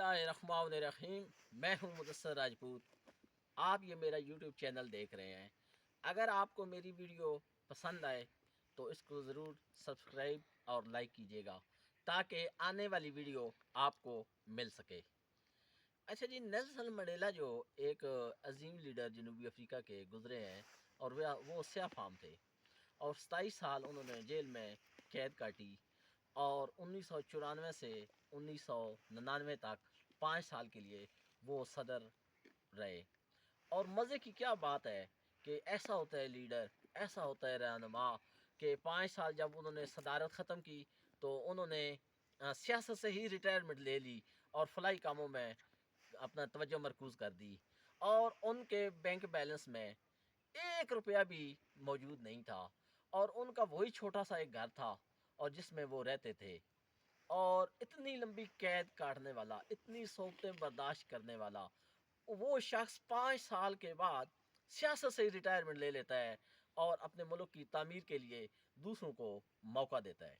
बिस्मिल्लाहिर्रहमानिर्रहीम। मैं हूं मुदस्सर राजपूत। आप ये मेरा यूट्यूब चैनल देख रहे हैं। अगर आपको मेरी वीडियो पसंद आए तो इसको ज़रूर सब्सक्राइब और लाइक कीजिएगा ताकि आने वाली वीडियो आपको मिल सके। अच्छा जी, नेल्सन मंडेला जो एक अजीम लीडर जनूबी अफ्रीका के गुज़रे हैं और वो स्याह फाम थे और 27 साल उन्होंने जेल में कैद काटी और 1994 से 1999 तक 5 साल के लिए वो सदर रहे। और मज़े की क्या बात है कि ऐसा होता है लीडर, ऐसा होता है रहनुमा कि 5 साल जब उन्होंने सदारत ख़त्म की तो उन्होंने सियासत से ही रिटायरमेंट ले ली और फलाही कामों में अपना तवज्जो मरकूज़ कर दी और उनके बैंक बैलेंस में 1 रुपया भी मौजूद नहीं था और उनका वही छोटा-सा एक घर था और जिसमें वो रहते थे। और इतनी लंबी कैद काटने वाला, इतनी सोबतें बर्दाश्त करने वाला, वो शख्स 5 साल के बाद सियासत से ही रिटायरमेंट ले लेता है और अपने मुल्क की तामीर के लिए दूसरों को मौका देता है।